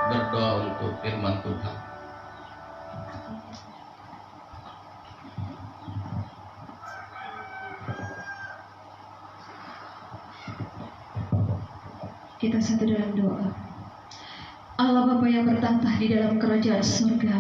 berdoa untuk firman Tuhan. Kita satu dalam doa. Allah Bapa yang bertahta di dalam kerajaan surga,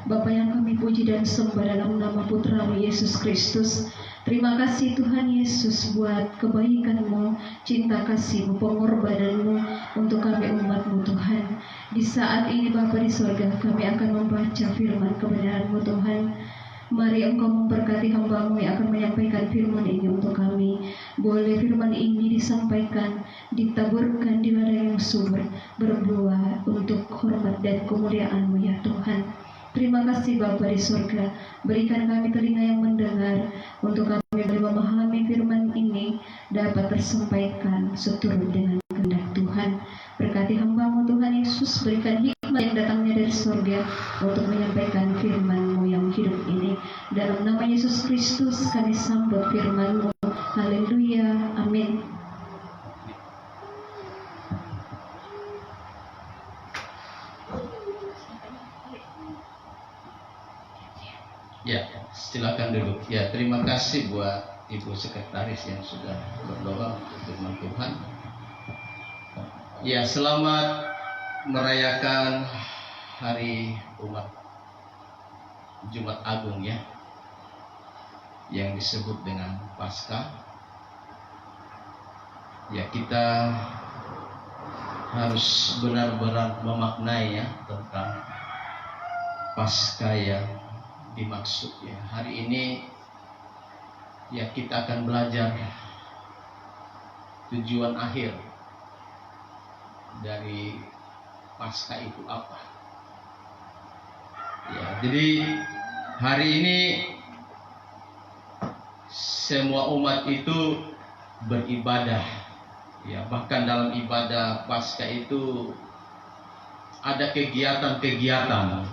Bapa yang kami puji dan sembah dalam nama Putra-Mu Yesus Kristus. Terima kasih Tuhan Yesus buat kebaikan-Mu, cinta kasih-Mu, pengorbanan-Mu untuk kami umat-Mu Tuhan. Di saat ini Bapa di surga, kami akan membaca firman kebenaran-Mu Tuhan. Mari Engkau memberkati hamba-Mu yang akan menyampaikan firman ini untuk kami. Boleh firman ini disampaikan, ditaburkan di ladang yang subur, berbuah untuk hormat dan kemuliaan-Mu ya Tuhan. Terima kasih Bapa di surga, berikan kami telinga yang mendengar, untuk kami boleh memahami firman ini dapat tersampaikan seturut dengan kehendak Tuhan. Berkati hamba-Mu Tuhan Yesus, berikan hikmat yang datangnya dari surga untuk menyampaikan firman-Mu yang hidup ini. Dalam nama Yesus Kristus kami sambut firman-Mu. Haleluya, amin. Ya, silakan duduk. Ya, terima kasih buat Ibu Sekretaris yang sudah berdoa untuk firman Tuhan. Ya, selamat merayakan Hari Umat Jumat Agung ya, yang disebut dengan Paskah. Ya, kita harus benar-benar memaknai ya tentang Paskah yang dimaksud ya. Hari ini ya kita akan belajar tujuan akhir dari Paskah itu apa. Ya, jadi hari ini semua umat itu beribadah. Ya, bahkan dalam ibadah Paskah itu ada kegiatan-kegiatan.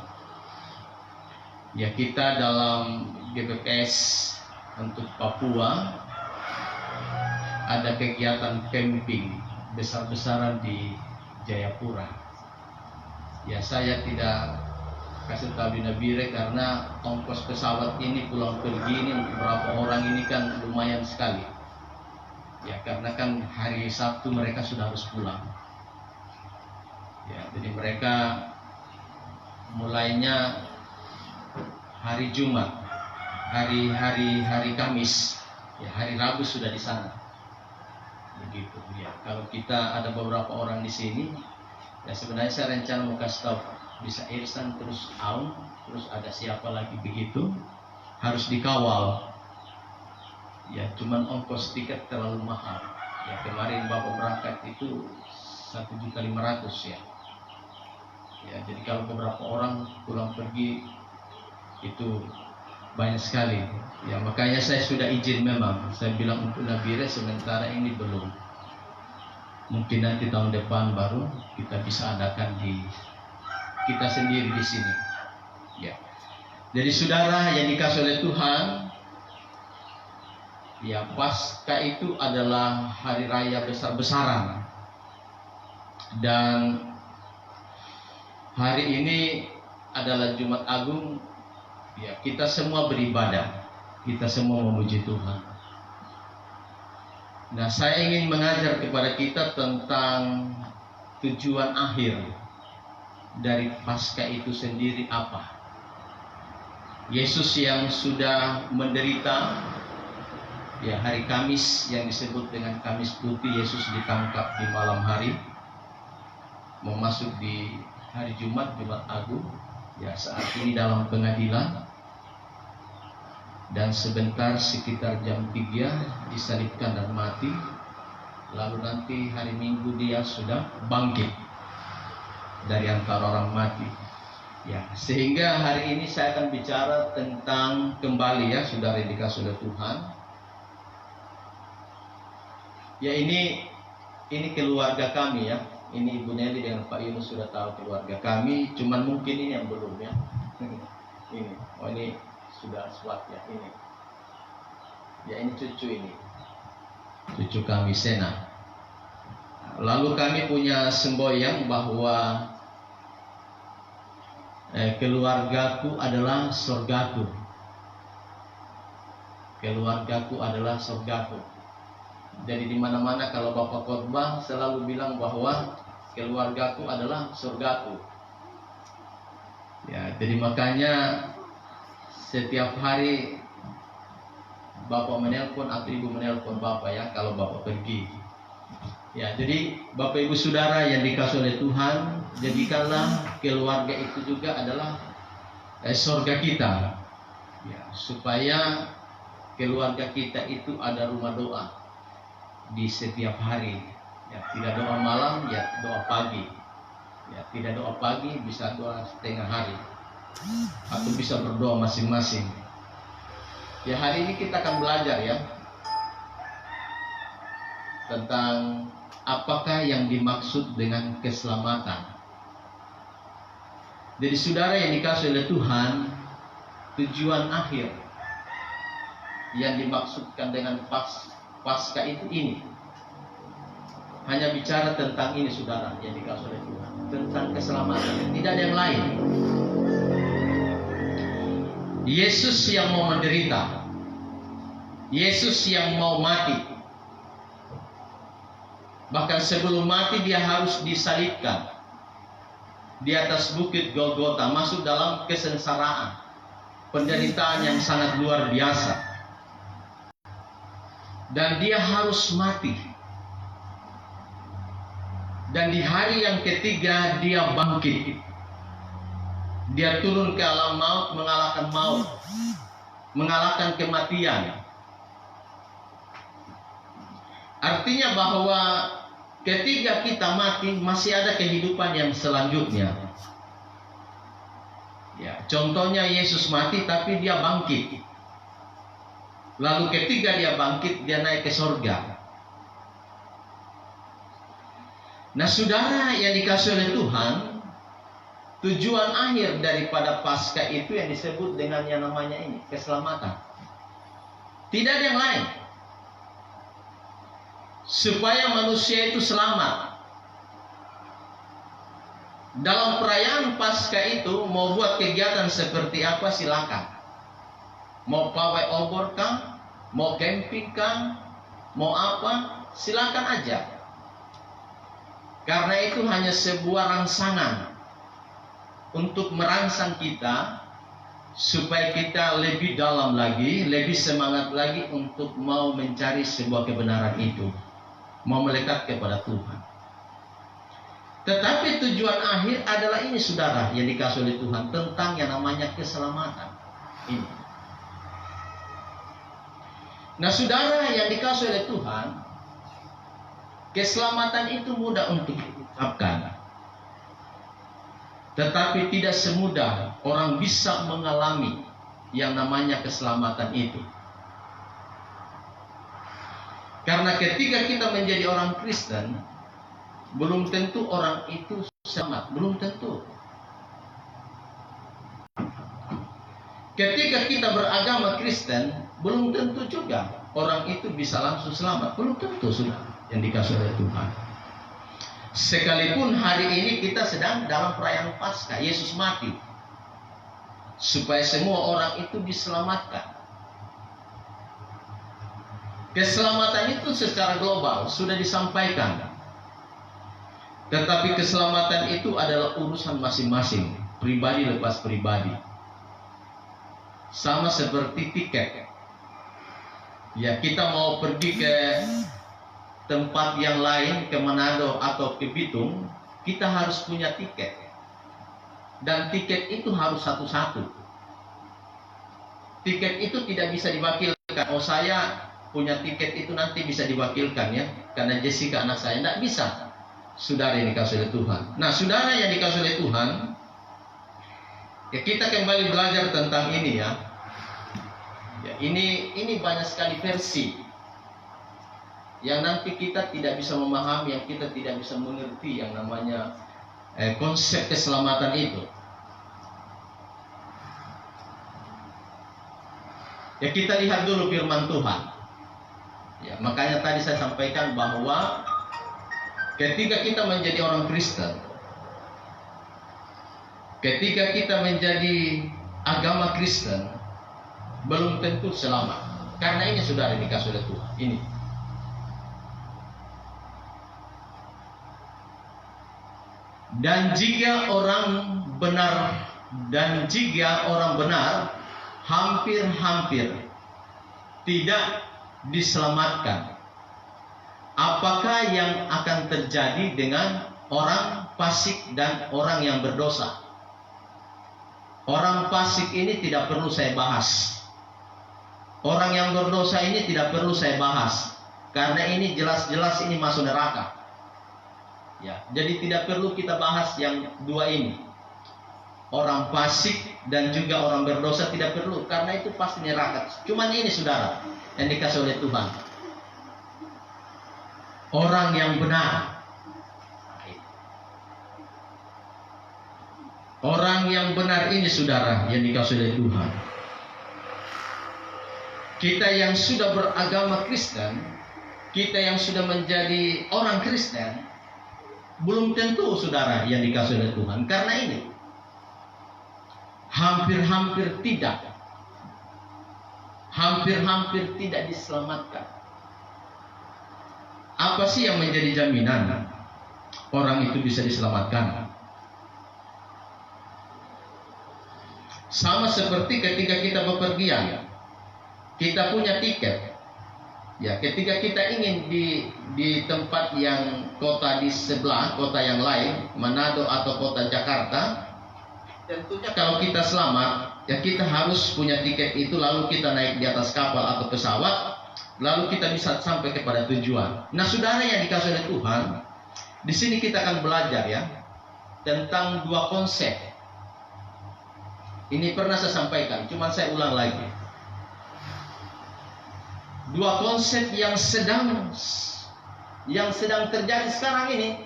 Ya, kita dalam GPPS untuk Papua ada kegiatan camping besar-besaran di Jayapura. Ya, saya tidak kasih tahu di Nabire karena ongkos pesawat ini pulang pergi ini untuk berapa orang ini kan lumayan sekali. Ya, karena kan hari Sabtu mereka sudah harus pulang. Ya, jadi mereka mulainya hari Jumat, hari Kamis, ya hari Rabu sudah di sana. Begitu ya. Kalau kita ada beberapa orang di sini, ya sebenarnya saya rencana mau kasih tahu bisa Irsan terus Aun, terus ada siapa lagi begitu, harus dikawal. Ya, cuman ongkos tiket terlalu mahal. Ya, kemarin Bapak berangkat itu 1.500.000 ya. Ya, jadi kalau beberapa orang pulang pergi itu banyak sekali. Ya, makanya saya sudah izin memang. Saya bilang untuk Nabire sementara ini belum. Mungkin nanti tahun depan baru kita bisa adakan di kita sendiri di sini. Ya. Jadi saudara yang dikasihi oleh Tuhan, ya Paskah itu adalah hari raya besar-besaran. Dan hari ini adalah Jumat Agung. Ya, kita semua beribadah, kita semua memuji Tuhan. Nah, saya ingin mengajar kepada kita tentang tujuan akhir dari Paskah itu sendiri apa. Yesus yang sudah menderita, ya hari Kamis yang disebut dengan Kamis Putih, Yesus ditangkap di malam hari, mau masuk di hari Jumat Agung. Ya, saat ini dalam pengadilan, dan sebentar sekitar jam 3 disalibkan dan mati. Lalu nanti hari Minggu dia sudah bangkit dari antara orang mati. Ya, sehingga hari ini saya akan bicara tentang kembali ya saudara yang dikasihi oleh Tuhan. Ya, ini keluarga kami ya. Ini Ibu Nelly dengan Pak Yunus sudah tahu keluarga kami, cuman mungkin ini yang belum ya. Ini, oh ini sudah swat ya ini. Ya, ini cucu ini. Cucu kami Sena. Lalu kami punya semboyan bahwa keluargaku adalah surgaku. Keluargaku adalah surgaku. Jadi di mana-mana kalau Bapak khotbah selalu bilang bahwa keluargaku adalah surgaku. Ya, jadi makanya setiap hari Bapak menelpon atau Ibu menelpon Bapak ya kalau Bapak pergi. Ya, jadi Bapak Ibu Saudara yang dikasihi oleh Tuhan, jadikanlah keluarga itu juga adalah surga kita. Ya, supaya keluarga kita itu ada rumah doa di setiap hari. Ya, tidak doa malam, ya doa pagi. Ya, tidak doa pagi, bisa doa setengah hari. Atau bisa berdoa masing-masing. Ya, hari ini kita akan belajar ya tentang apakah yang dimaksud dengan keselamatan. Jadi saudara yang dikasihi oleh Tuhan, tujuan akhir yang dimaksudkan dengan pasca itu ini. Hanya bicara tentang ini saudara yang dikasihi oleh Tuhan, tentang keselamatan, tidak ada yang lain. Yesus yang mau menderita, Yesus yang mau mati. Bahkan sebelum mati dia harus disalibkan di atas bukit Golgota, masuk dalam kesengsaraan, penderitaan yang sangat luar biasa. Dan dia harus mati. Dan di hari yang ketiga dia bangkit. Dia turun ke alam maut, mengalahkan maut, mengalahkan kematian. Artinya bahwa ketika kita mati masih ada kehidupan yang selanjutnya. Ya, contohnya Yesus mati tapi dia bangkit. Lalu ketika dia bangkit dia naik ke surga. Nah, saudara yang dikasihi oleh Tuhan, tujuan akhir daripada Paskah itu yang disebut dengan yang namanya ini, keselamatan. Tidak ada yang lain. Supaya manusia itu selamat. Dalam perayaan Paskah itu mau buat kegiatan seperti apa silakan. Mau pawai obor kah, mau camping kah, mau apa, silakan aja. Karena itu hanya sebuah rangsangan untuk merangsang kita supaya kita lebih dalam lagi, lebih semangat lagi untuk mau mencari sebuah kebenaran itu, mau melekat kepada Tuhan. Tetapi tujuan akhir adalah ini saudara yang dikasihi oleh Tuhan, tentang yang namanya keselamatan ini. Nah saudara yang dikasihi oleh Tuhan, keselamatan itu mudah untuk diucapkan, tetapi tidak semudah orang bisa mengalami yang namanya keselamatan itu. Karena ketika kita menjadi orang Kristen, belum tentu orang itu selamat, belum tentu. Ketika kita beragama Kristen, belum tentu juga orang itu bisa langsung selamat, belum tentu sudah yang dikasihi oleh Tuhan. Sekalipun hari ini kita sedang dalam perayaan Paskah, Yesus mati supaya semua orang itu diselamatkan. Keselamatan itu secara global sudah disampaikan. Tetapi keselamatan itu adalah urusan masing-masing, pribadi lepas pribadi. Sama seperti tiket. Ya, kita mau pergi ke tempat yang lain, ke Manado atau ke Bitung, kita harus punya tiket. Dan tiket itu harus satu-satu. Tiket itu tidak bisa diwakilkan. Oh, saya punya tiket itu nanti bisa diwakilkan ya, karena Jessica anak saya. Tidak bisa. Saudara yang dikasihi oleh Tuhan. Nah, saudara yang dikasihi oleh Tuhan, ya kita kembali belajar tentang ini ya. Ya, ini banyak sekali versi yang nanti kita tidak bisa memahami, yang kita tidak bisa mengerti yang namanya konsep keselamatan itu. Ya, kita lihat dulu firman Tuhan. Ya, makanya tadi saya sampaikan bahwa ketika kita menjadi orang Kristen, ketika kita menjadi agama Kristen, belum tentu selamat. Karena ini saudara dikasih oleh Tuhan. Ini. Dan jika orang benar hampir-hampir tidak diselamatkan, apakah yang akan terjadi dengan orang fasik dan orang yang berdosa? Orang fasik ini tidak perlu saya bahas. Orang yang berdosa ini tidak perlu saya bahas. Karena ini jelas-jelas ini masuk neraka. Ya, jadi tidak perlu kita bahas yang dua ini. Orang fasik dan juga orang berdosa tidak perlu. Karena itu pasti neraka. Cuman ini saudara yang dikasih oleh Tuhan. Orang yang benar. Orang yang benar ini saudara yang dikasih oleh Tuhan. Kita yang sudah beragama Kristen, kita yang sudah menjadi orang Kristen, belum tentu saudara yang dikasih oleh Tuhan. Karena ini hampir-hampir tidak diselamatkan. Apa sih yang menjadi jaminan orang itu bisa diselamatkan? Sama seperti ketika kita bepergian, kita punya tiket. Ya, ketika kita ingin di tempat yang kota di sebelah, kota yang lain, Manado atau kota Jakarta, tentunya kalau kita selamat, ya kita harus punya tiket itu, lalu kita naik di atas kapal atau pesawat, lalu kita bisa sampai kepada tujuan. Nah, saudara yang dikasih oleh Tuhan, di sini kita akan belajar ya tentang dua konsep. Ini pernah saya sampaikan, cuma saya ulang lagi. Dua konsep yang sedang terjadi sekarang ini.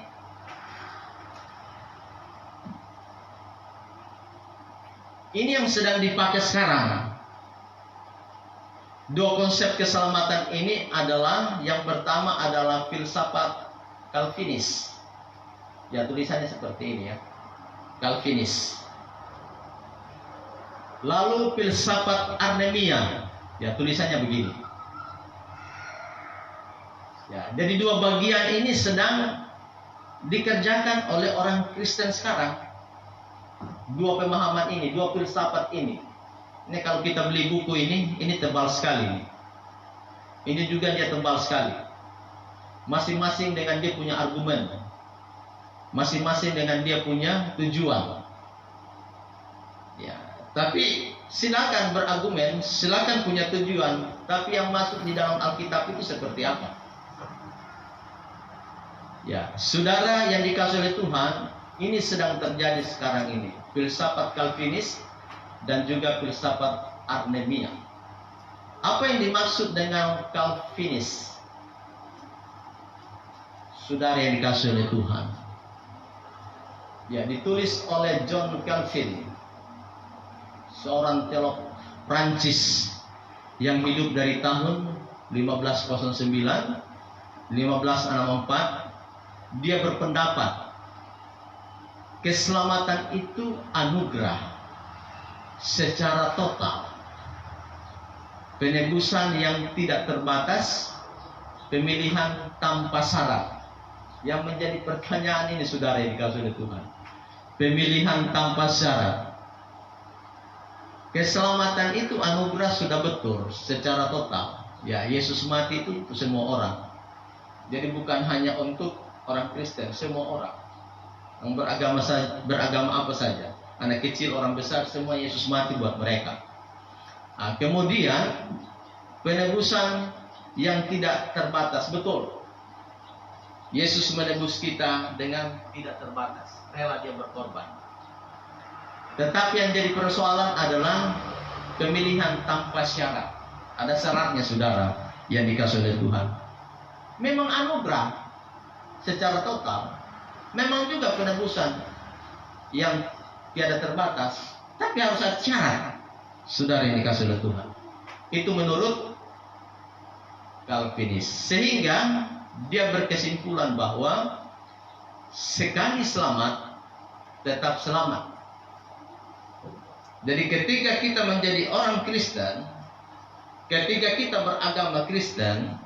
Ini yang sedang dipakai sekarang. Dua konsep keselamatan ini adalah, yang pertama adalah filsafat Calvinis. Ya, tulisannya seperti ini ya. Calvinis. Lalu filsafat Armenia, ya tulisannya begini. Ya, jadi dua bagian ini sedang dikerjakan oleh orang Kristen sekarang. Dua pemahaman ini, dua filsafat ini. Ini kalau kita beli buku ini tebal sekali. Ini juga dia tebal sekali. Masing-masing dengan dia punya argumen. Masing-masing dengan dia punya tujuan. Ya. Tapi silakan berargumen, silakan punya tujuan, tapi yang masuk di dalam Alkitab itu seperti apa? Ya, saudara yang dikasih oleh Tuhan, ini sedang terjadi sekarang ini. Filsafat Calvinis dan juga filsafat Armenia. Apa yang dimaksud dengan Calvinis? Saudara yang dikasih oleh Tuhan. Ya, ditulis oleh John Calvin, seorang teolog Prancis yang hidup dari tahun 1509 1564. Dia berpendapat keselamatan itu anugerah secara total, penebusan yang tidak terbatas, pemilihan tanpa syarat. Yang menjadi pertanyaan ini saudara yang dikasih oleh Tuhan, pemilihan tanpa syarat. Keselamatan itu anugerah sudah betul secara total. Ya, Yesus mati itu untuk semua orang. Jadi bukan hanya untuk orang Kristen, semua orang yang beragama apa saja, anak kecil, orang besar, semua Yesus mati buat mereka. Nah, kemudian penebusan yang tidak terbatas, betul. Yesus menebus kita dengan tidak terbatas, rela dia berkorban. Tetapi yang jadi persoalan adalah pemilihan tanpa syarat. Ada syaratnya saudara yang dikasih oleh Tuhan. Memang anugerah secara total, memang juga penebusan yang tiada terbatas, tapi harus ada syarat. Saudara yang dikasih oleh Tuhan. Itu menurut Calvinis. Sehingga dia berkesimpulan bahwa sekali selamat tetap selamat. Jadi ketika kita menjadi orang Kristen, ketika kita beragama Kristen,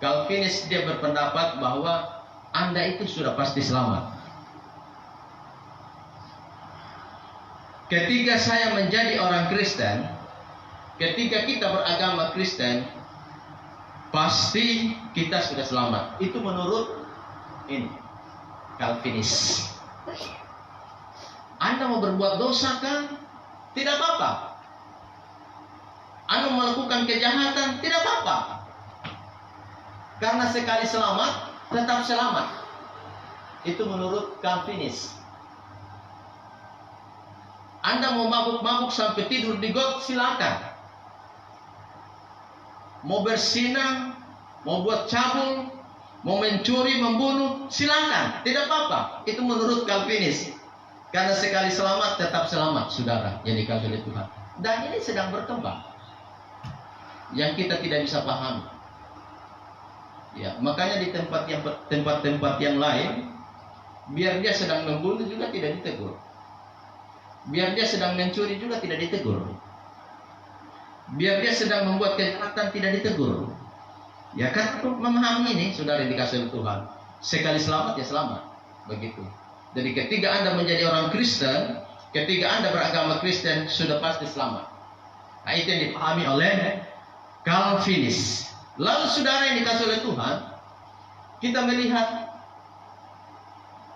Calvinis dia berpendapat bahwa Anda itu sudah pasti selamat. Ketika saya menjadi orang Kristen, ketika kita beragama Kristen, pasti kita sudah selamat. Itu menurut ini Calvinis. Anda mau berbuat dosa kan? Tidak apa-apa. Anda melakukan kejahatan, tidak apa-apa. Karena sekali selamat, tetap selamat. Itu menurut Calvinis. Anda mau mabuk-mabuk sampai tidur di got, silakan. Mau bersinang, mau buat cabul, mau mencuri, membunuh, silakan. Tidak apa-apa. Itu menurut Calvinis. Karena sekali selamat, tetap selamat, saudara, yang dikasih oleh Tuhan. Dan ini sedang berkembang, yang kita tidak bisa pahami. Ya, makanya di tempat-tempat yang lain, biar dia sedang membunuh juga tidak ditegur. Biar dia sedang mencuri juga tidak ditegur. Biar dia sedang membuat kejahatan tidak ditegur. Ya kan, memahami ini, saudara yang dikasih oleh Tuhan. Sekali selamat ya selamat. Begitu. Jadi ketika Anda menjadi orang Kristen, ketika Anda beragama Kristen, sudah pasti selamat. Nah, itu yang dipahami oleh Calvinis. Lalu saudara yang dikasih oleh Tuhan, kita melihat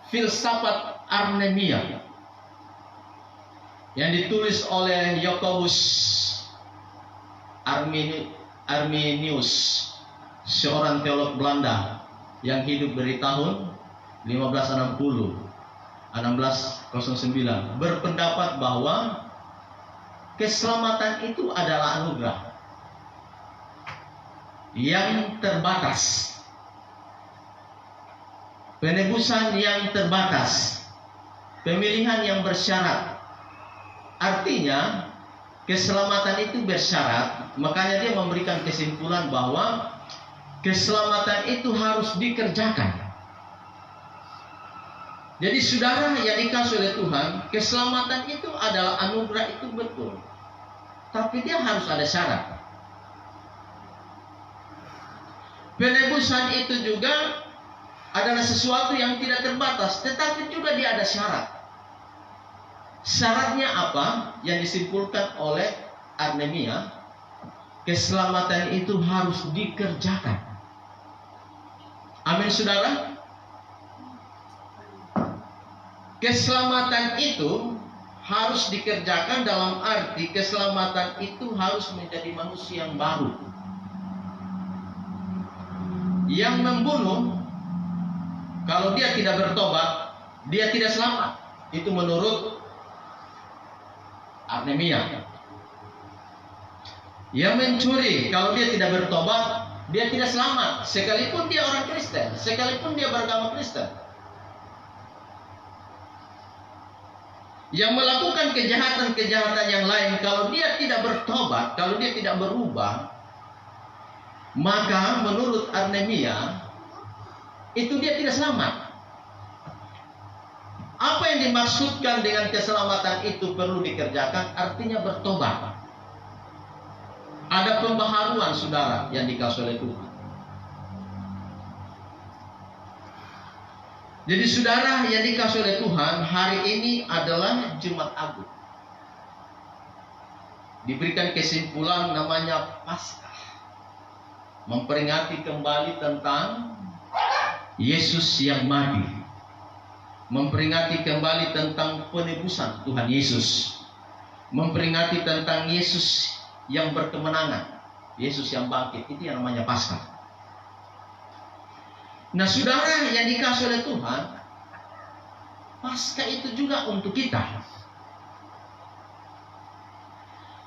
filsafat Armenia yang ditulis oleh Jacobus Arminius, seorang teolog Belanda yang hidup dari tahun 1609, berpendapat bahwa keselamatan itu adalah anugerah yang terbatas, penebusan yang terbatas, pemilihan yang bersyarat. Artinya keselamatan itu bersyarat. Makanya dia memberikan kesimpulan bahwa keselamatan itu harus dikerjakan. Jadi saudara yang dikasih oleh Tuhan, keselamatan itu adalah anugerah, itu betul. Tapi dia harus ada syarat. Penebusan itu juga adalah sesuatu yang tidak terbatas, tetapi juga dia ada syarat. Syaratnya apa? Yang disimpulkan oleh Armenia, keselamatan itu harus dikerjakan. Amin, saudara. Keselamatan itu harus dikerjakan dalam arti keselamatan itu harus menjadi manusia yang baru. Yang membunuh, kalau dia tidak bertobat, dia tidak selamat. Itu menurut Armenia. Yang mencuri, kalau dia tidak bertobat, dia tidak selamat. Sekalipun dia orang Kristen, sekalipun dia beragama Kristen. Yang melakukan kejahatan-kejahatan yang lain, kalau dia tidak bertobat, kalau dia tidak berubah, maka menurut Armenia itu dia tidak selamat. Apa yang dimaksudkan dengan keselamatan itu perlu dikerjakan? Artinya bertobat. Ada pembaharuan, saudara, yang dikasih oleh Tuhan. Jadi saudara yang dikasih oleh Tuhan, hari ini adalah Jumat Agung. Diberikan kesimpulan namanya Paskah. Memperingati kembali tentang Yesus yang mati. Memperingati kembali tentang penebusan Tuhan Yesus. Memperingati tentang Yesus yang berkemenangan, Yesus yang bangkit. Itu yang namanya Paskah. Nah saudara yang dikasih oleh Tuhan, Paskah itu juga untuk kita,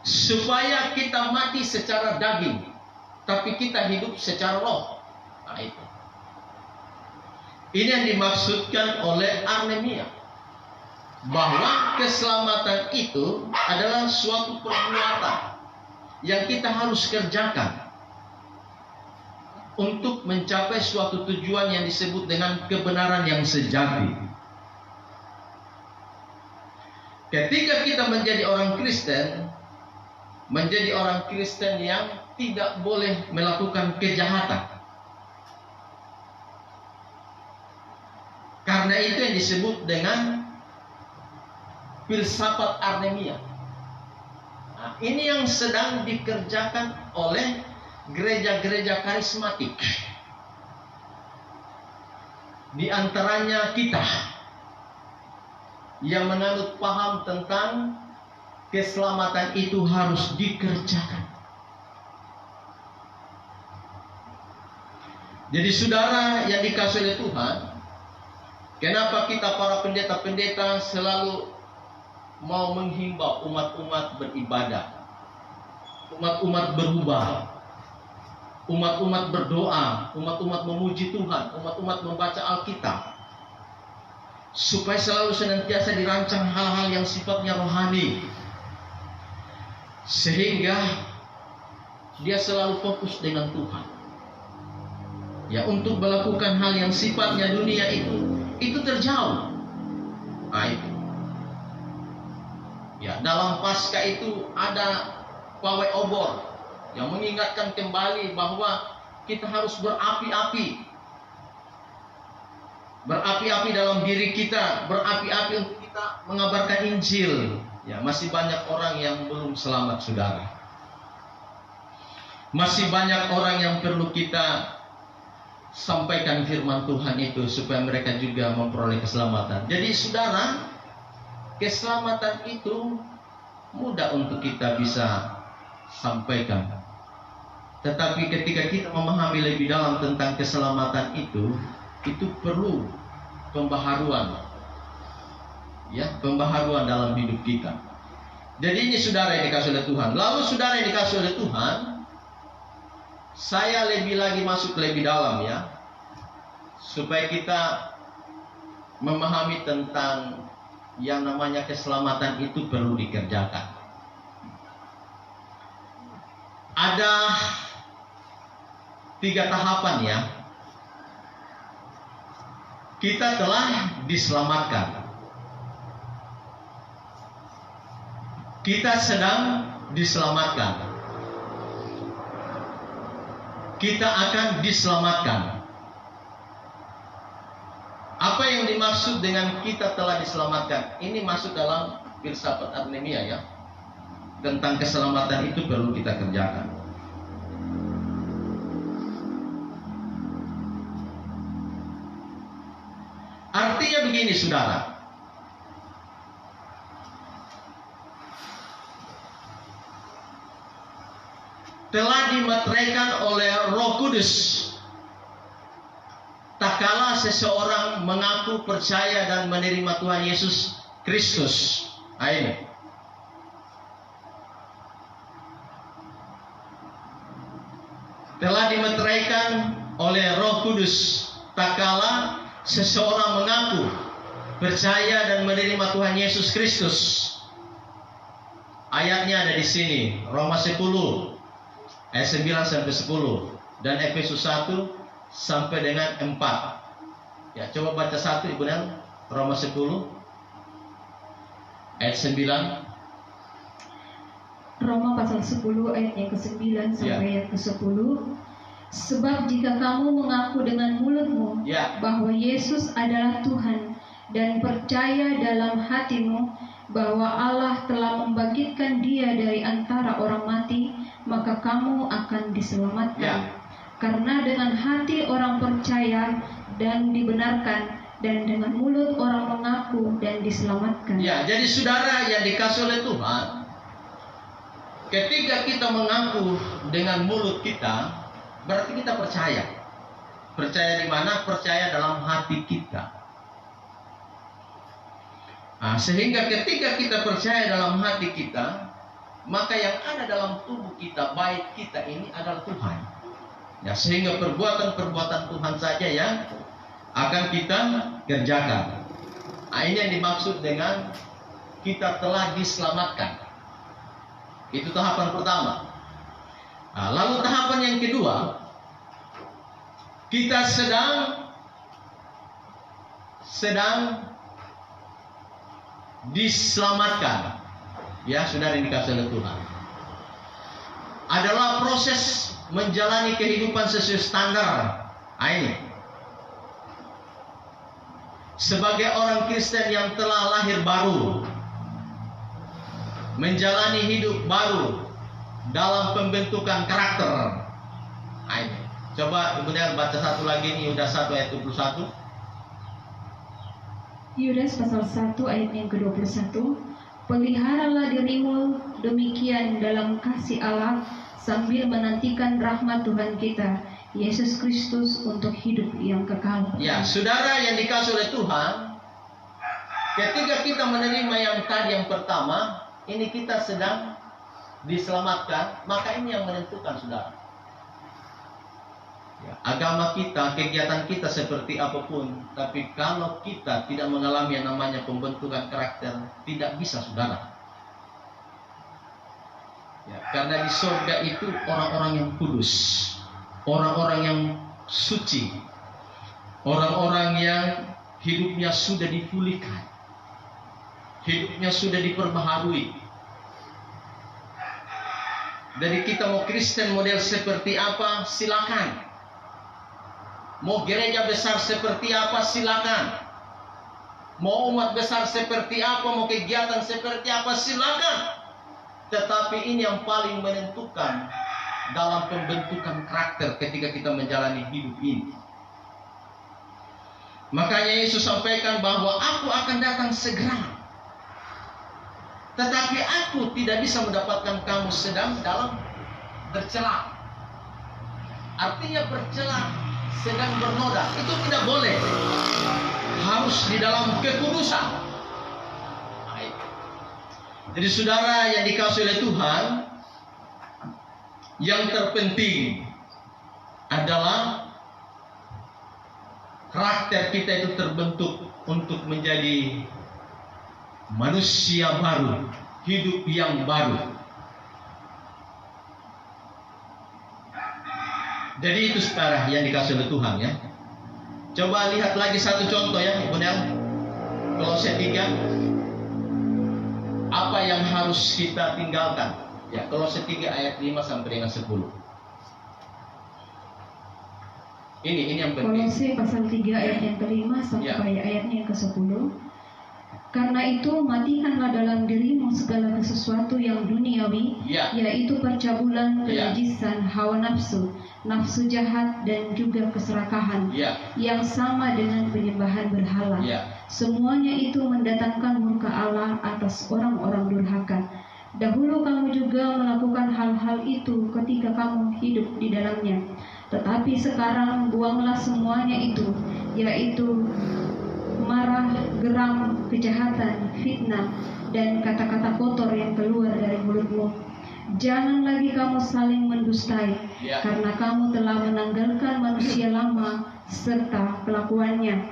supaya kita mati secara daging, tapi kita hidup secara roh. Nah itu. Ini yang dimaksudkan oleh Armenia, bahwa keselamatan itu adalah suatu perbuatan yang kita harus kerjakan untuk mencapai suatu tujuan yang disebut dengan kebenaran yang sejati. Ketika kita menjadi orang Kristen, menjadi orang Kristen yang tidak boleh melakukan kejahatan. Karena itu yang disebut dengan filsafat Armenia. Nah, ini yang sedang dikerjakan oleh gereja-gereja karismatik. Di antaranya kita yang menganut paham tentang keselamatan itu harus dikerjakan. Jadi saudara yang dikasihi oleh Tuhan, kenapa kita para pendeta-pendeta selalu mau menghimbau umat-umat beribadah, umat-umat berubah, umat-umat berdoa, umat-umat memuji Tuhan, umat-umat membaca Alkitab, supaya selalu senantiasa dirancang hal-hal yang sifatnya rohani, sehingga dia selalu fokus dengan Tuhan. Ya, untuk melakukan hal yang sifatnya dunia itu terjauh. Nah, itu. Ya, dalam Paskah itu ada pawai obor yang mengingatkan kembali bahwa kita harus berapi-api. Berapi-api dalam diri kita, berapi-api untuk kita mengabarkan Injil. Ya, masih banyak orang yang belum selamat, saudara. Masih banyak orang yang perlu kita sampaikan firman Tuhan itu supaya mereka juga memperoleh keselamatan. Jadi saudara, keselamatan itu mudah untuk kita bisa sampaikan. Tetapi ketika kita memahami lebih dalam tentang keselamatan itu perlu pembaharuan. Ya, pembaharuan dalam hidup kita. Jadi ini saudara yang dikasihi oleh Tuhan. Lalu saudara yang dikasihi oleh Tuhan, saya lebih lagi masuk lebih dalam ya, supaya kita memahami tentang yang namanya keselamatan itu perlu dikerjakan. Ada 3 tahapan ya. Kita telah diselamatkan. Kita sedang diselamatkan. Kita akan diselamatkan. Apa yang dimaksud dengan kita telah diselamatkan? Ini masuk dalam filsafat Armenia ya. Tentang keselamatan itu perlu kita kerjakan. Artinya begini saudara. Telah dimateraikan oleh Roh Kudus tak kala seseorang mengaku percaya dan menerima Tuhan Yesus Kristus. Nah, ini. Telah dimateraikan oleh Roh Kudus tak kala seseorang mengaku percaya dan menerima Tuhan Yesus Kristus. Ayatnya ada di sini, Roma 10 ayat 9 sampai 10 dan Efesus 1 sampai dengan 4. Ya, coba baca 1 Ibu dan Roma 10 ayat 9. Roma pasal 10 ayat yang ke-9 sampai yang ke-10. Sebab jika kamu mengaku dengan mulutmu bahwa Yesus adalah Tuhan dan percaya dalam hatimu bahwa Allah telah membangkitkan Dia dari antara orang mati, maka kamu akan diselamatkan. Karena dengan hati orang percaya dan dibenarkan, dan dengan mulut orang mengaku dan diselamatkan. Ya, jadi saudara yang dikasihi oleh Tuhan, ketika kita mengaku dengan mulut kita, berarti kita percaya. Percaya di mana? Percaya dalam hati kita. Nah, sehingga ketika kita percaya dalam hati kita, maka yang ada dalam tubuh kita, baik kita ini adalah Tuhan. Ya, sehingga perbuatan-perbuatan Tuhan saja yang akan kita kerjakan. Nah, ini yang dimaksud dengan kita telah diselamatkan. Itu tahapan pertama. Nah, lalu tahapan yang kedua, kita sedang diselamatkan, ya saudara yang dikasih oleh Tuhan, adalah proses menjalani kehidupan sesuai standar. Ini sebagai orang Kristen yang telah lahir baru, menjalani hidup baru dalam pembentukan karakter. Ini coba kemudian baca satu lagi nih, Yudas 1 ayat 21. Yudas pasal 1 ayat yang ke-21. Peliharalah dirimu demikian dalam kasih Allah, sambil menantikan rahmat Tuhan kita Yesus Kristus untuk hidup yang kekal. Ya, saudara yang dikasih oleh Tuhan, ketika kita menerima yang tadi yang pertama, ini kita sedang diselamatkan, maka ini yang menentukan saudara. Ya, agama kita, kegiatan kita seperti apapun, tapi kalau kita tidak mengalami yang namanya pembentukan karakter, tidak bisa saudara. Ya, karena di surga itu orang-orang yang kudus, orang-orang yang suci, orang-orang yang hidupnya sudah dipulihkan, hidupnya sudah diperbaharui. Dari kita mau Kristen model seperti apa, silakan. Mau gereja besar seperti apa, silakan. Mau umat besar seperti apa, mau kegiatan seperti apa, silakan. Tetapi ini yang paling menentukan dalam pembentukan karakter ketika kita menjalani hidup ini. Makanya Yesus sampaikan bahwa aku akan datang segera, tetapi aku tidak bisa mendapatkan kamu sedang dalam bercela. Artinya bercela, sedang bernoda, itu tidak boleh. Harus di dalam kekudusan. Jadi saudara yang dikasihi oleh Tuhan, yang terpenting adalah karakter kita itu terbentuk untuk menjadi manusia baru, hidup yang baru. Jadi itu sekarang yang dikasih oleh Tuhan ya. Coba lihat lagi satu contoh ya, Ibu Nel. Kolose 3. Apa yang harus kita tinggalkan? Ya, Kolose 3 ayat 5 sampai dengan 10. Ini yang penting. Kolose pasal 3 ayat yang ke-5 sampai ayatnya yang ke-10. Karena itu matikanlah dalam dirimu segala sesuatu yang duniawi, yaitu percabulan, kenajisan, hawa nafsu, nafsu jahat, dan juga keserakahan, yang sama dengan penyembahan berhala. Semuanya itu mendatangkan murka Allah atas orang-orang durhaka. Dahulu kamu juga melakukan hal-hal itu ketika kamu hidup di dalamnya. Tetapi sekarang buanglah semuanya itu, yaitu marah, geram, kejahatan, fitnah, dan kata-kata kotor yang keluar dari mulutmu. Jangan lagi kamu saling mendustai, karena kamu telah menanggalkan manusia lama serta kelakuannya,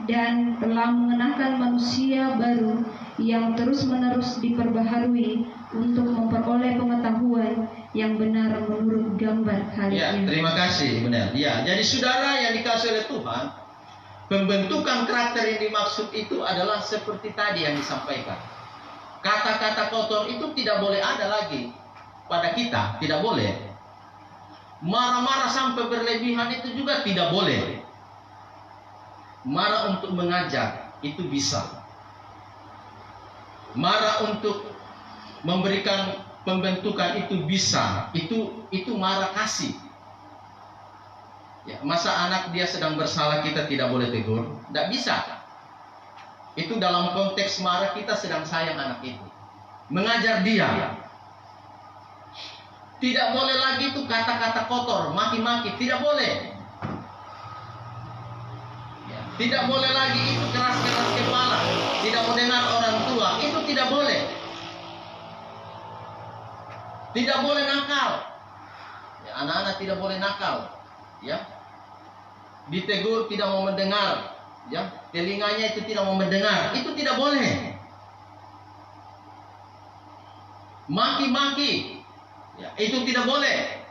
dan telah mengenakan manusia baru yang terus-menerus diperbaharui untuk memperoleh pengetahuan yang benar menurut gambar haliknya. Terima kasih, benar. Jadi saudara yang dikasihi oleh Tuhan, pembentukan karakter yang dimaksud itu adalah seperti tadi yang disampaikan. Kata-kata kotor itu tidak boleh ada lagi pada kita, tidak boleh. Marah-marah sampai berlebihan itu juga tidak boleh. Marah untuk mengajar itu bisa. Marah untuk memberikan pembentukan itu bisa. Itu marah kasih. Ya, masa anak dia sedang bersalah kita tidak boleh tegur? Tidak bisa. Itu dalam konteks marah kita sedang sayang anak itu, mengajar dia. Tidak boleh lagi itu kata-kata kotor, maki-maki, tidak boleh. Ya, tidak boleh lagi itu keras-keras kepala, tidak mendengar orang tua, itu tidak boleh. Tidak boleh nakal. Ya, anak-anak tidak boleh nakal. Ya, ditegur tidak mau mendengar, ya, telinganya itu tidak mau mendengar, itu tidak boleh. Maki-maki, ya, itu tidak boleh.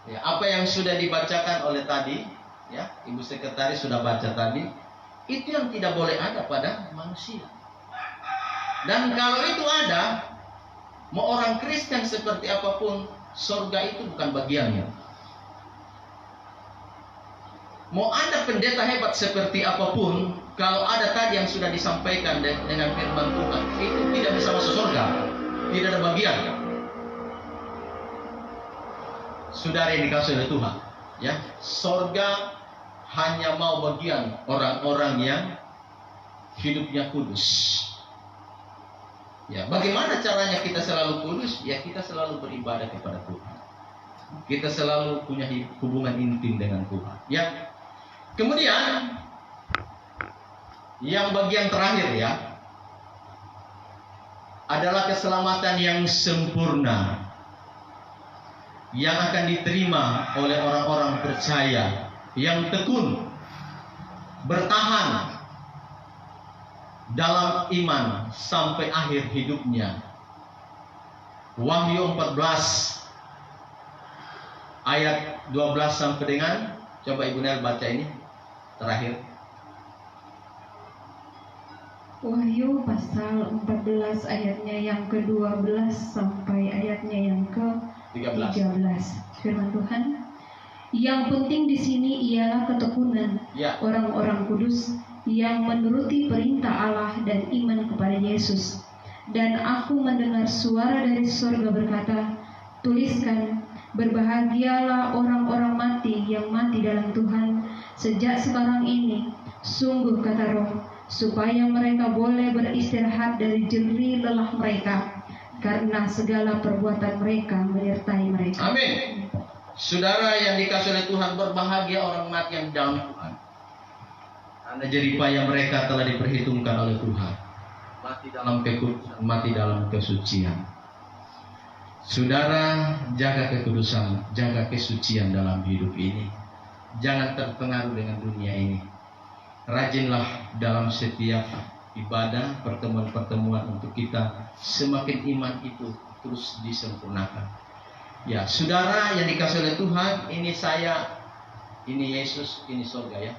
Ya, apa yang sudah dibacakan oleh tadi, ya, Ibu Sekretaris sudah baca tadi, itu yang tidak boleh ada pada manusia. Dan kalau itu ada, mau orang Kristen seperti apapun, surga itu bukan bagiannya. Mau ada pendeta hebat seperti apapun, kalau ada tadi yang sudah disampaikan dengan firman Tuhan, itu tidak bisa masuk surga, tidak ada bagian. Saudara yang dikasihi oleh Tuhan, ya, surga hanya mau bagian orang-orang yang hidupnya kudus. Ya, bagaimana caranya kita selalu kudus? Ya, kita selalu beribadah kepada Tuhan. Kita selalu punya hubungan intim dengan Tuhan. Ya. Kemudian yang bagian terakhir ya adalah keselamatan yang sempurna yang akan diterima oleh orang-orang percaya yang tekun bertahan dalam iman sampai akhir hidupnya. Wahyu 14 ayat 12 sampai dengan, coba Ibu Nel baca ini terakhir. Wahyu pasal 14 ayatnya yang ke-12 sampai ayatnya yang ke-13. Firman Tuhan, yang penting di sini ialah ketekunan orang-orang kudus yang menuruti perintah Allah dan iman kepada Yesus. Dan aku mendengar suara dari surga berkata, tuliskan, berbahagialah orang-orang mati yang mati dalam Tuhan sejak sekarang ini. Sungguh kata Roh, supaya mereka boleh beristirahat dari jerih lelah mereka, karena segala perbuatan mereka menyertai mereka. Amin. Saudara yang dikasihi oleh Tuhan, berbahagia orang mati yang dalam Tuhan, karena jeripaya mereka telah diperhitungkan oleh Tuhan. Mati dalam kekudusan, mati dalam kesucian. Saudara, jaga kekudusan, jaga kesucian dalam hidup ini. Jangan terpengaruh dengan dunia ini. Rajinlah dalam setiap ibadah, pertemuan-pertemuan untuk kita semakin iman itu terus disempurnakan. Ya, saudara yang dikasihi oleh Tuhan, ini saya, ini Yesus, ini surga ya.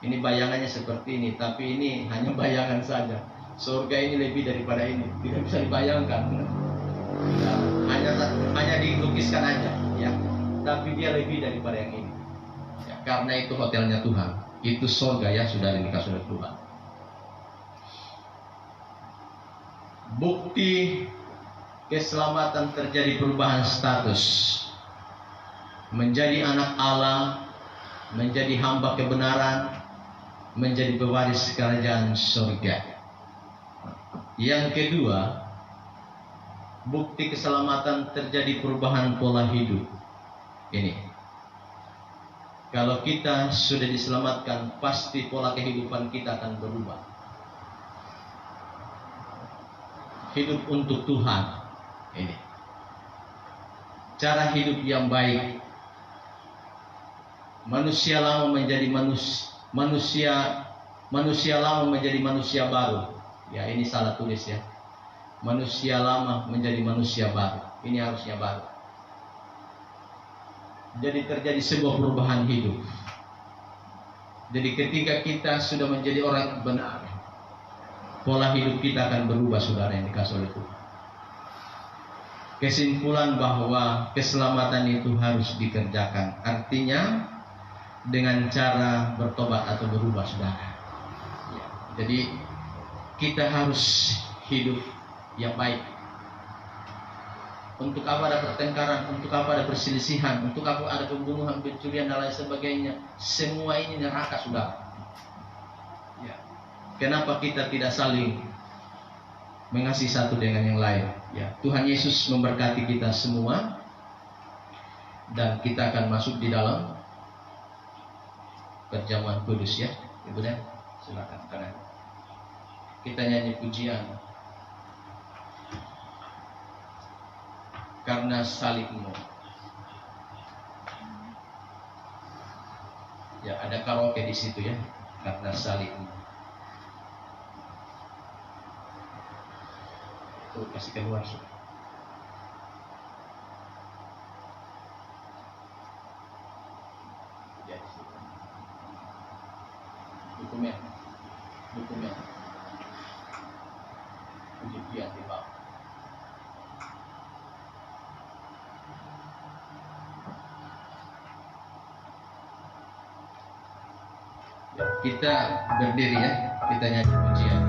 Ini bayangannya seperti ini, tapi ini hanya bayangan saja. Surga ini lebih daripada ini, tidak bisa dibayangkan. Ya, hanya dilukiskan aja, ya. Tapi dia lebih daripada yang ini. Ya, karena itu hotelnya Tuhan. Itu surga ya, saudara yang dikasihi oleh Tuhan. Bukti keselamatan terjadi perubahan status, menjadi anak Allah, menjadi hamba kebenaran, menjadi pewaris kerajaan surga. Yang kedua, bukti keselamatan terjadi perubahan pola hidup. Ini, kalau kita sudah diselamatkan, pasti pola kehidupan kita akan berubah. Hidup untuk Tuhan. Ini cara hidup yang baik. Manusia lama menjadi manusia lama menjadi manusia baru. Ya, ini salah tulis ya. Manusia lama menjadi manusia baru. Ini harusnya baru. Jadi terjadi sebuah perubahan hidup. Jadi ketika kita sudah menjadi orang benar, pola hidup kita akan berubah, saudara yang dikasihi oleh Tuhan. Kesimpulan bahwa keselamatan itu harus dikerjakan. Artinya dengan cara bertobat atau berubah, saudara. Ya, jadi kita harus hidup yang baik. Untuk apa ada pertengkaran, untuk apa ada perselisihan, untuk apa ada pembunuhan, pencurian dan lain sebagainya. Semua ini neraka, saudara. Ya. Kenapa kita tidak saling mengasihi satu dengan yang lain? Ya, Tuhan Yesus memberkati kita semua, dan kita akan masuk di dalam perjamuan kudus ya. Ibu dan silakan kanan. Kita nyanyi pujian. Karena salibmu. Ya, ada karaoke di situ ya. Karena salibmu. Tuh, kasih keluar. Ya, di situ. Dokumen. puji hati Bapa. Kita berdiri ya, kita nyanyi pujian.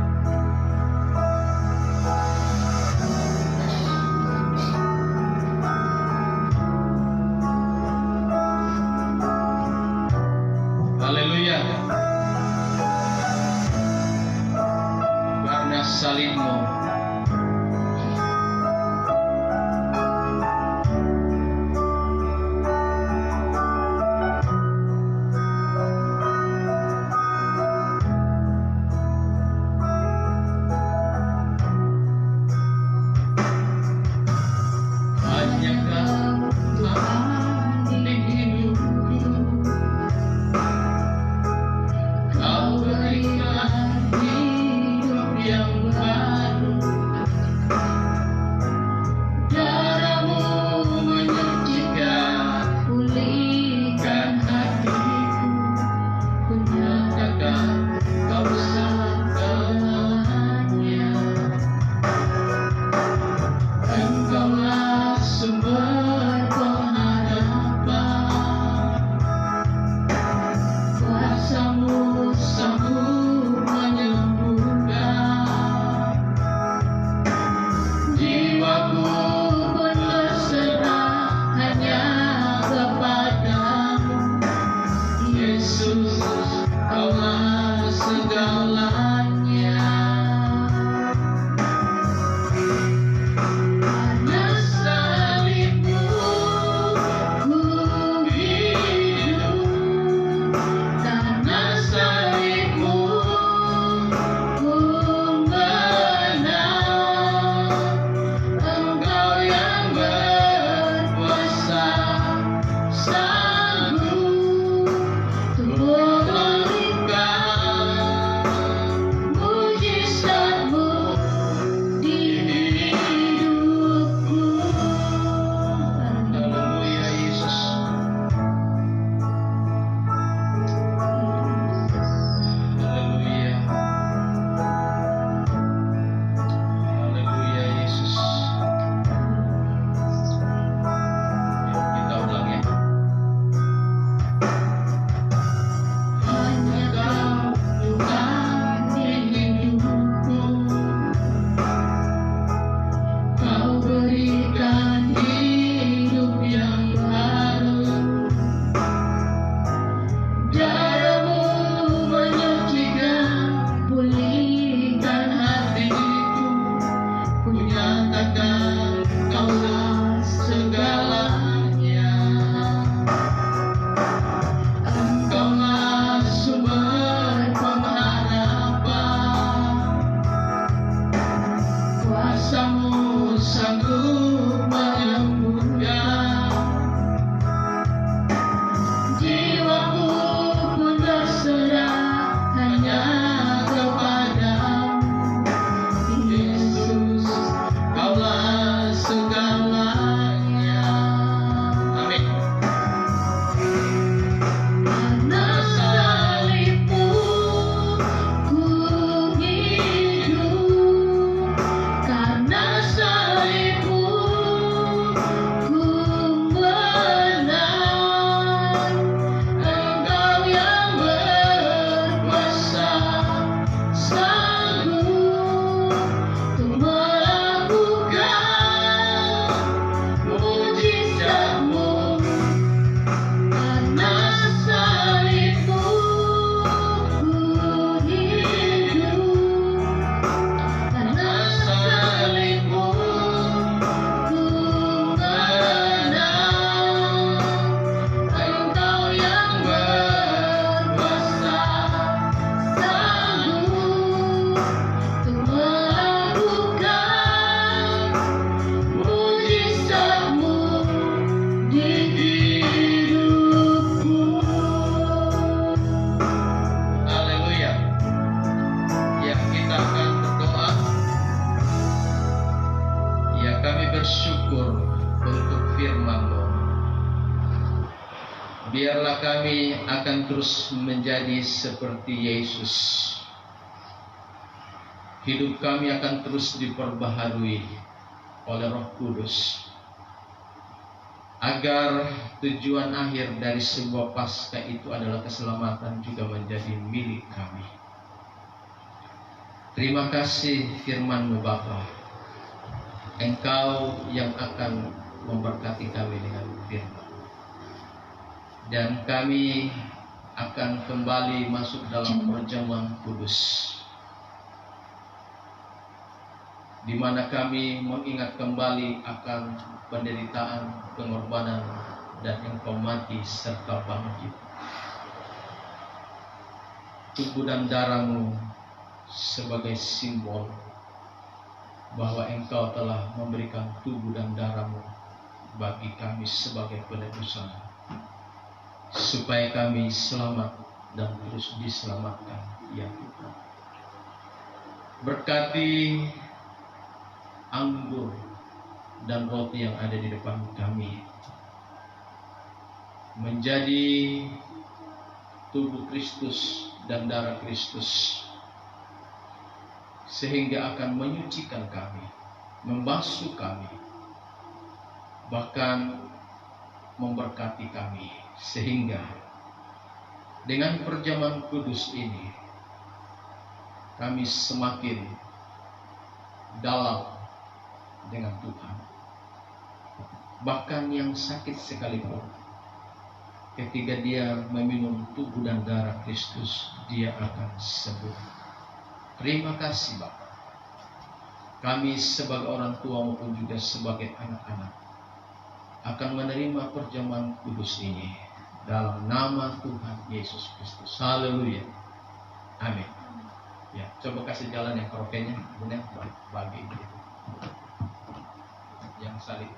Haleluya. Karena salibmu biarlah kami akan terus menjadi seperti Yesus. hidup kami akan terus diperbaharui oleh Roh Kudus, agar tujuan akhir dari sebuah Paskah itu adalah keselamatan juga menjadi milik kami. Terima kasih firman-Mu Bapa. Engkau yang akan memberkati kami dengan firman, dan kami akan kembali masuk dalam perjamuan kudus, di mana kami mengingat kembali akan penderitaan, pengorbanan, dan Engkau mati serta bangkit. Tubuh dan darah-Mu sebagai simbol bahwa Engkau telah memberikan tubuh dan darah-Mu bagi kami sebagai penebusan, supaya kami selamat dan terus diselamatkan, ya Tuhan. Berkati anggur dan roti yang ada di depan kami menjadi tubuh Kristus dan darah Kristus, sehingga akan menyucikan kami, membasuh kami, bahkan memberkati kami, sehingga dengan perjamuan kudus ini kami semakin dalam dengan Tuhan. Bahkan yang sakit sekalipun, ketika dia meminum tubuh dan darah Kristus, dia akan sembuh. Terima kasih Bapa. Kami sebagai orang tua maupun juga sebagai anak-anak akan menerima perjamuan kudus ini dalam nama Tuhan Yesus Kristus. Haleluya. Amin. Ya, coba kasih jalan yang keropenya, benar bagi itu. Yang salib.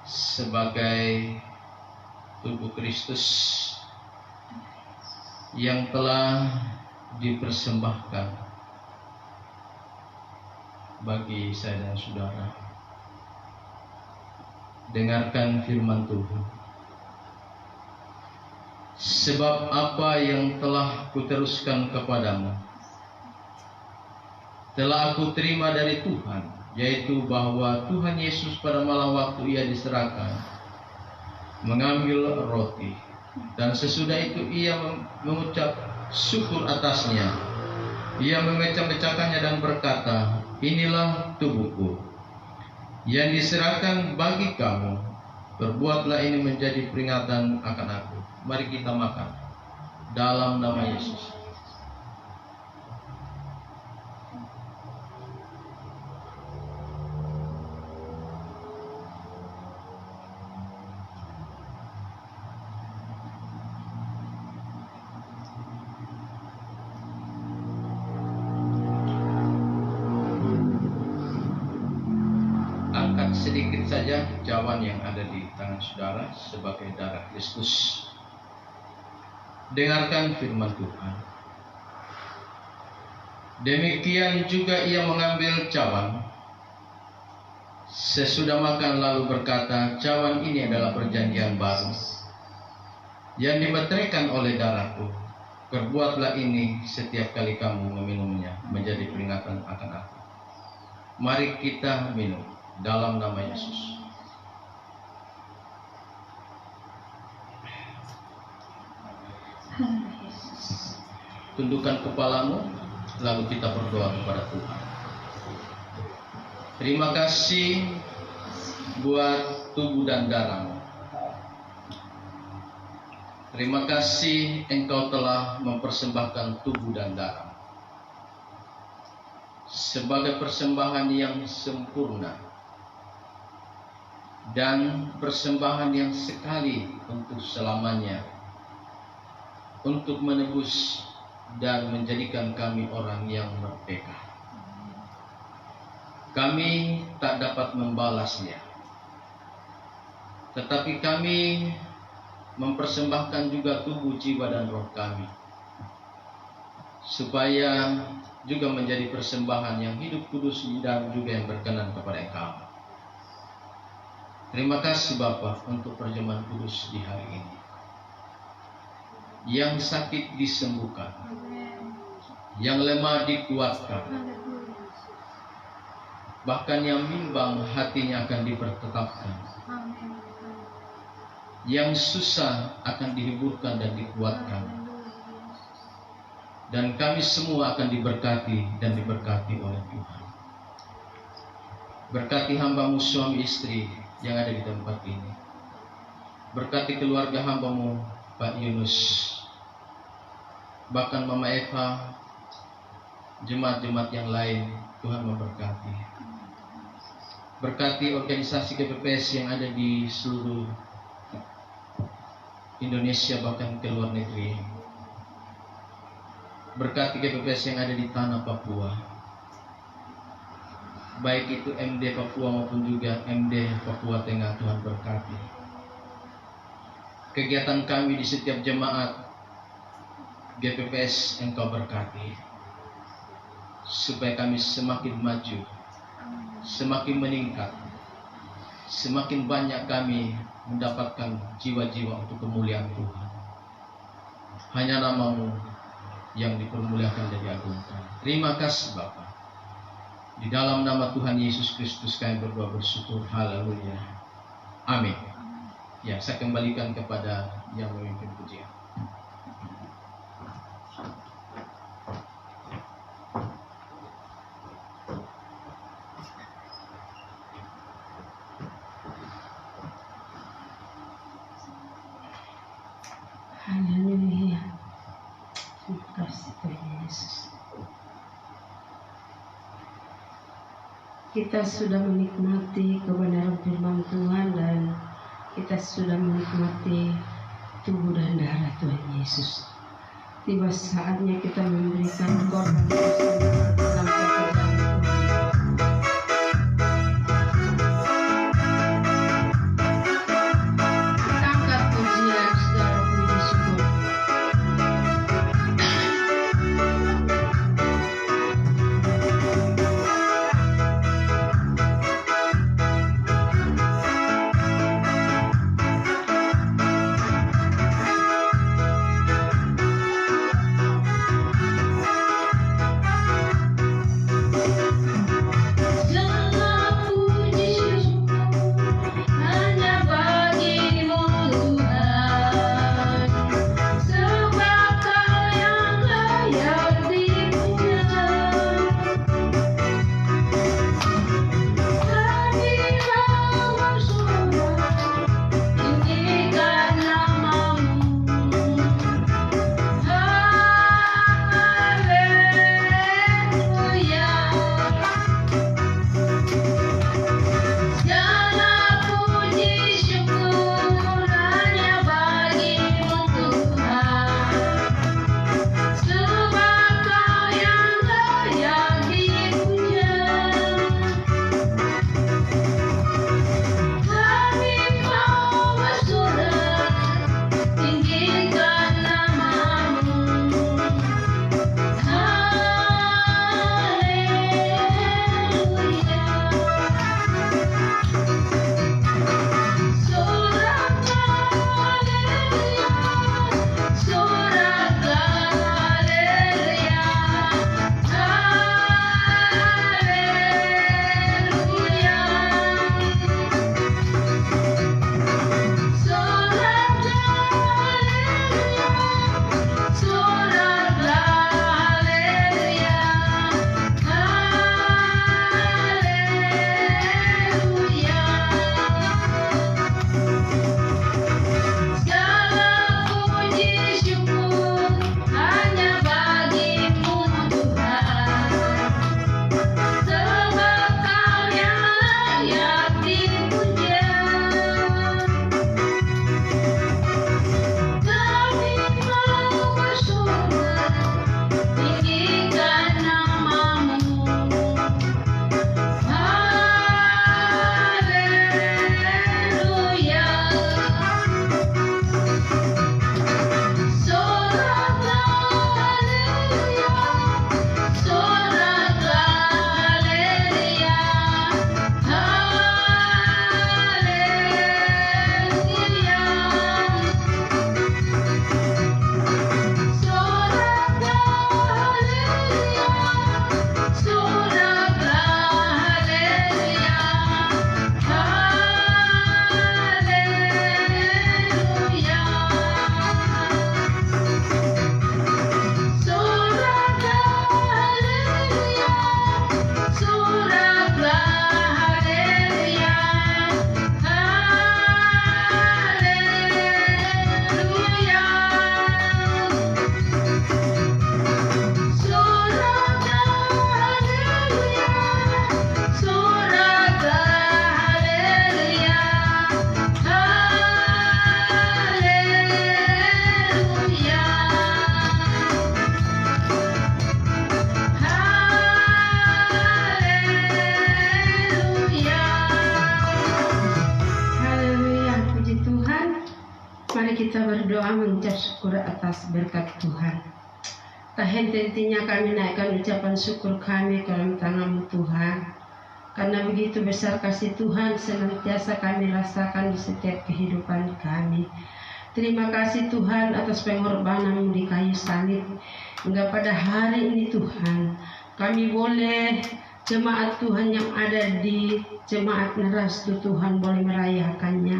Sebagai tubuh Kristus yang telah dipersembahkan bagi saya dan saudara. Dengarkan firman Tuhan. Sebab apa yang telah kuteruskan kepadamu telah aku terima dari Tuhan, yaitu bahwa Tuhan Yesus pada malam waktu ia diserahkan mengambil roti, dan sesudah itu ia mengucap syukur atasnya. Ia memecah-mecahkannya dan berkata, inilah tubuhku yang diserahkan bagi kamu. Perbuatlah ini menjadi peringatan akan aku. Mari kita makan dalam nama Yesus. sedikit saja cawan yang ada di tangan saudara sebagai darah Kristus. Dengarkan firman Tuhan. Demikian juga ia mengambil cawan sesudah makan lalu berkata, cawan ini adalah perjanjian baru yang dimeteraikan oleh darahku. Perbuatlah ini setiap kali kamu meminumnya menjadi peringatan akan aku. Mari kita minum dalam nama Yesus. Tundukkan kepalamu, lalu kita berdoa kepada Tuhan. Terima kasih buat tubuh dan darahmu. Terima kasih Engkau telah mempersembahkan tubuh dan darah sebagai persembahan yang sempurna dan persembahan yang sekali untuk selamanya, untuk menebus dan menjadikan kami orang yang merdeka. Kami tak dapat membalasnya, tetapi kami mempersembahkan juga tubuh, jiwa, dan roh kami, supaya juga menjadi persembahan yang hidup, kudus, dan juga yang berkenan kepada Engkau. Terima kasih Bapa untuk perjamuan kudus di hari ini. Yang sakit disembuhkan, yang lemah dikuatkan, bahkan yang bimbang hatinya akan dipertetapkan, yang susah akan dihiburkan dan dikuatkan, dan kami semua akan diberkati dan diberkati oleh Tuhan. Berkati hamba-Mu suami istri yang ada di tempat ini. Berkati keluarga hamba-Mu Pak Yunus, bahkan Mama Eva, jemaat-jemaat yang lain. Tuhan memberkati. Berkati organisasi KPPS yang ada di seluruh Indonesia, bahkan ke luar negeri. Berkati KPPS yang ada di tanah Papua, baik itu MD Papua maupun juga MD Papua Tengah. Tuhan berkati kegiatan kami di setiap jemaat GPPS. Engkau berkati supaya kami semakin maju, semakin meningkat, semakin banyak kami mendapatkan jiwa-jiwa untuk kemuliaan Tuhan. Hanya nama-Mu yang dipermuliakan dan diagungkan. Terima kasih Bapa. Di dalam nama Tuhan Yesus Kristus kami berdoa bersyukur. Haleluya. Amin. Ya, saya kembalikan kepada yang memimpin pujian. Haleluya. Terima kasih Tuhan Yesus. Kita sudah menikmati kebenaran firman Tuhan dan kita sudah menikmati tubuh dan darah Tuhan Yesus. Tiba saatnya kita memberikan korban dalam pekerjaan Tuhan. Kita angkat pujian, saudara, puji syukur. kita berdoa mengucap syukur atas berkat Tuhan. Tak henti-hentinya kami naikkan ucapan syukur kami ke dalam tangan-Mu Tuhan. Karena begitu besar kasih Tuhan senantiasa kami rasakan di setiap kehidupan kami. Terima kasih Tuhan atas pengorbanan-Mu di kayu salib. Hingga pada hari ini Tuhan, kami boleh jemaat Tuhan yang ada di jemaat Nerastu Tuhan boleh merayakannya.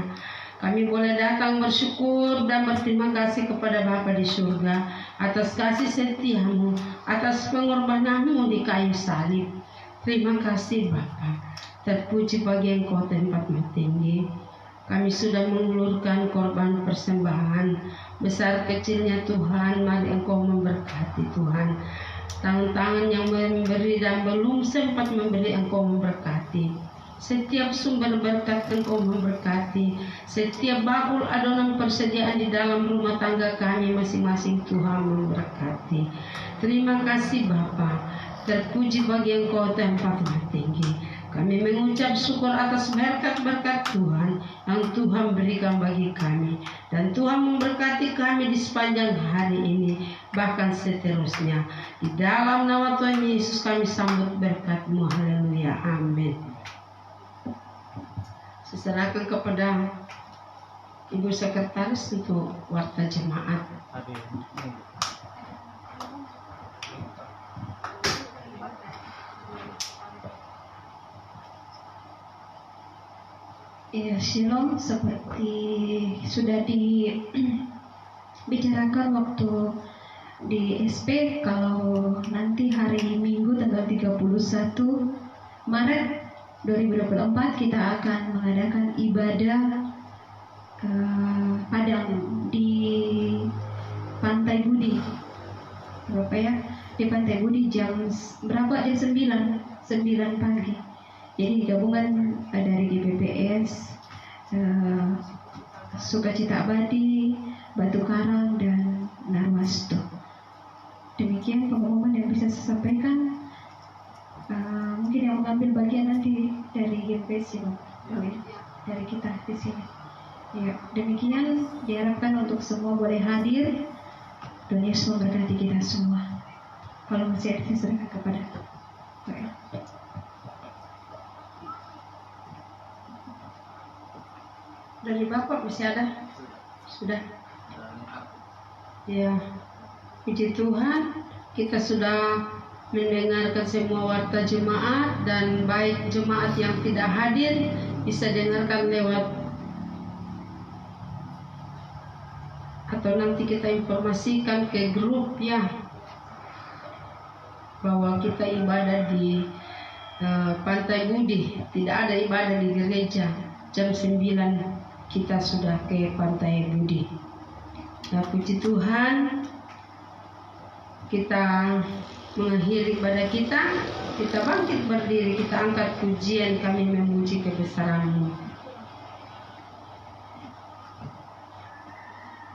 Kami boleh datang bersyukur dan berterima kasih kepada Bapa di surga atas kasih setia-Mu, atas pengorbanan-Mu di kayu salib. Terima kasih Bapa. Terpuji bagi Engkau tempat tinggi. Kami sudah mengulurkan korban persembahan. Besar kecilnya Tuhan, mari Engkau memberkati Tuhan. Tangan-tangan yang memberi dan belum sempat memberi Engkau memberkati. Setiap sumber berkat Engkau memberkati. Setiap bakul adonan persediaan di dalam rumah tangga kami masing-masing Tuhan memberkati. Terima kasih Bapa. Terpuji bagi Engkau tempat tinggi. Kami mengucap syukur atas berkat-berkat Tuhan yang Tuhan berikan bagi kami. Dan Tuhan memberkati kami di sepanjang hari ini, bahkan seterusnya. Di dalam nama Tuhan Yesus kami sambut berkat-Mu. Haleluya. Amin. Saya serahkan kepada Ibu Sekretaris untuk warta jemaat. Ya, Shalom. Seperti sudah dibicarakan waktu di SP, kalau nanti hari Minggu tanggal 31 Maret 2024 kita akan mengadakan ibadah Padang di Pantai Budi, Bapak ya, di Pantai Budi jam berapa? Jam 9 pagi. Jadi gabungan dari GPPS, Sukacita Abadi, Batu Karang, dan Narwastu. Demikian pengumuman yang bisa saya sampaikan. Mungkin yang mengambil bagian nanti dari GPPS ya, dari kita di sini. Ya, demikian diharapkan untuk semua boleh hadir. Tuhan Yesus memberkati kita semua. Kalau masih ada, saya serahkan kepada Pak. Dari Bapak masih ada? Sudah? Ya, puji Tuhan, kita sudah mendengarkan semua warta jemaat, dan baik jemaat yang tidak hadir bisa dengarkan lewat, atau nanti kita informasikan ke grup ya, bahwa kita ibadah di Pantai Budi, tidak ada ibadah di gereja. Jam 9 kita sudah ke Pantai Budi. Nah, puji Tuhan, kita mengakhiri ibadah kita bangkit berdiri, kita angkat pujian, kami memuji kebesaran-Mu.